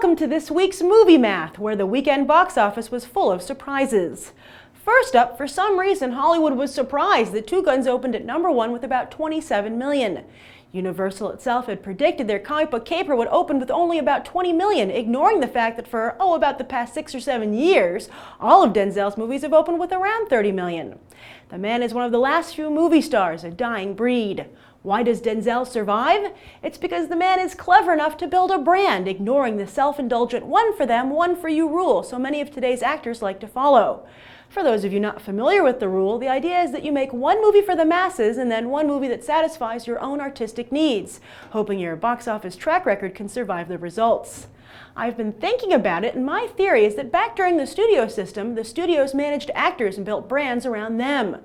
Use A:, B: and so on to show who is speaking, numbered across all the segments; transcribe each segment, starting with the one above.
A: Welcome to this week's Movie Math, where the weekend box office was full of surprises. First up, for some reason, Hollywood was surprised that Two Guns opened at #1 with about 27 million. Universal itself had predicted their comic book caper would open with only about 20 million, ignoring the fact that for, about the past 6 or 7 years, all of Denzel's movies have opened with around 30 million. The man is one of the last few movie stars, a dying breed. Why does Denzel survive? It's because the man is clever enough to build a brand, ignoring the self-indulgent one for them, one for you rule so many of today's actors like to follow. For those of you not familiar with the rule, the idea is that you make one movie for the masses and then one movie that satisfies your own artistic needs, hoping your box office track record can survive the results. I've been thinking about it, and my theory is that back during the studio system, the studios managed actors and built brands around them.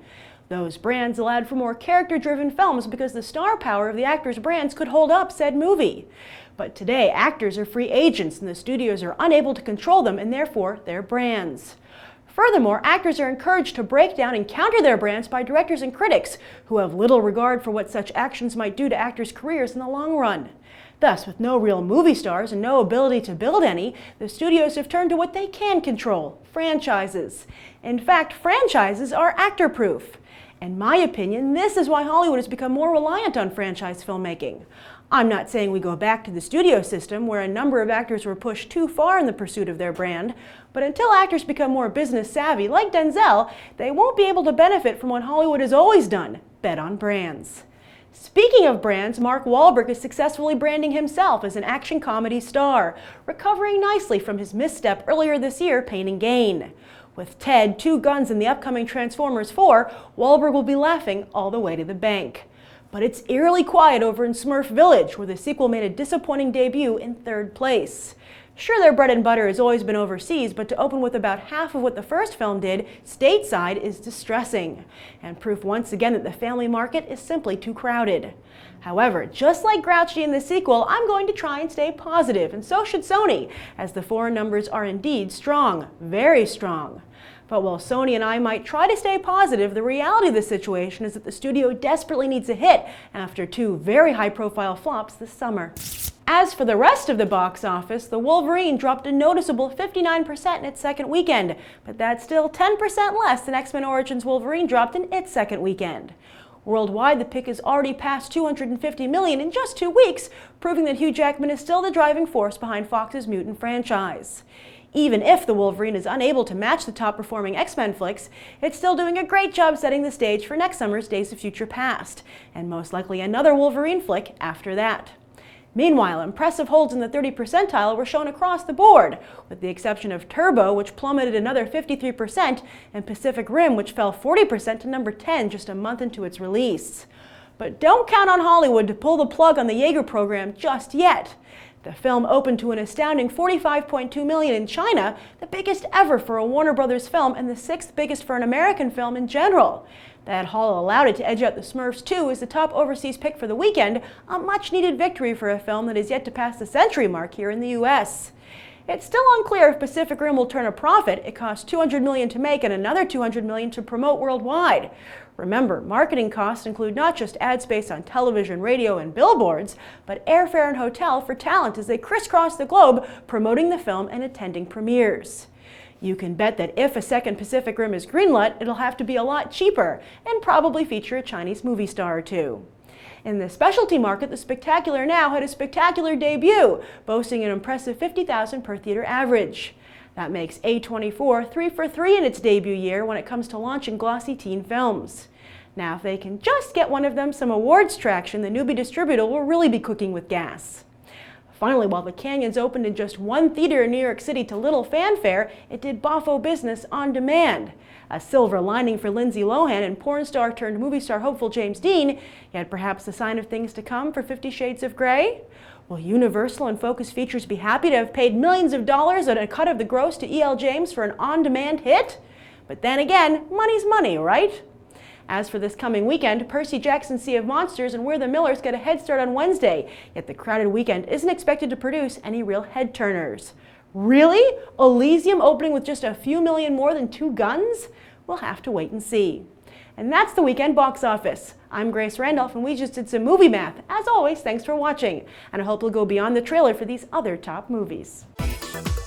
A: Those brands allowed for more character-driven films because the star power of the actors' brands could hold up said movie. But today, actors are free agents and the studios are unable to control them and therefore their brands. Furthermore, actors are encouraged to break down and counter their brands by directors and critics who have little regard for what such actions might do to actors' careers in the long run. Thus, with no real movie stars and no ability to build any, the studios have turned to what they can control: franchises. In fact, franchises are actor-proof. In my opinion, this is why Hollywood has become more reliant on franchise filmmaking. I'm not saying we go back to the studio system where a number of actors were pushed too far in the pursuit of their brand, but until actors become more business savvy, like Denzel, they won't be able to benefit from what Hollywood has always done: bet on brands. Speaking of brands, Mark Wahlberg is successfully branding himself as an action comedy star, recovering nicely from his misstep earlier this year, Pain and Gain. With Ted, Two Guns, and the upcoming Transformers 4, Wahlberg will be laughing all the way to the bank. But it's eerily quiet over in Smurf Village, where the sequel made a disappointing debut in 3rd place. Sure, their bread and butter has always been overseas, but to open with about half of what the first film did, stateside, is distressing, and proof once again that the family market is simply too crowded. However, just like Grouchy in the sequel, I'm going to try and stay positive, and so should Sony, as the foreign numbers are indeed strong, very strong. But while Sony and I might try to stay positive, the reality of the situation is that the studio desperately needs a hit after 2 very high-profile flops this summer. As for the rest of the box office, the Wolverine dropped a noticeable 59% in its second weekend, but that's still 10% less than X-Men Origins Wolverine dropped in its second weekend. Worldwide, the pick has already passed 250 million in just 2 weeks, proving that Hugh Jackman is still the driving force behind Fox's mutant franchise. Even if the Wolverine is unable to match the top-performing X-Men flicks, it's still doing a great job setting the stage for next summer's Days of Future Past, and most likely another Wolverine flick after that. Meanwhile, impressive holds in the 30 percentile were shown across the board, with the exception of Turbo, which plummeted another 53%, and Pacific Rim, which fell 40% to number 10 just a month into its release. But don't count on Hollywood to pull the plug on the Jaeger program just yet. The film opened to an astounding 45.2 million in China, the biggest ever for a Warner Brothers film and the 6th biggest for an American film in general. That haul allowed it to edge out the Smurfs 2 as the top overseas pick for the weekend, a much-needed victory for a film that is yet to pass the century mark here in the US. It's still unclear if Pacific Rim will turn a profit. It cost $200 million to make and another $200 million to promote worldwide. Remember, marketing costs include not just ad space on television, radio, and billboards, but airfare and hotel for talent as they crisscross the globe promoting the film and attending premieres. You can bet that if a second Pacific Rim is greenlit, it'll have to be a lot cheaper and probably feature a Chinese movie star or two. In the specialty market, The Spectacular Now had a spectacular debut, boasting an impressive 50,000 per theater average. That makes A24 3 for 3 in its debut year when it comes to launching glossy teen films. Now, if they can just get one of them some awards traction, the newbie distributor will really be cooking with gas. Finally, while The Canyons opened in just 1 theater in New York City to little fanfare, it did boffo business on demand. A silver lining for Lindsay Lohan and porn star turned movie star hopeful James Dean, yet perhaps a sign of things to come for 50 Shades of Grey? Will Universal and Focus Features be happy to have paid millions of dollars on a cut of the gross to E.L. James for an on-demand hit? But then again, money's money, right? As for this coming weekend, Percy Jackson's Sea of Monsters and We're the Millers get a head start on Wednesday, yet the crowded weekend isn't expected to produce any real head-turners. Really? Elysium opening with just a few million more than Two Guns? We'll have to wait and see. And that's the weekend box office. I'm Grace Randolph, and we just did some movie math. As always, thanks for watching, and I hope you'll go beyond the trailer for these other top movies. Bye.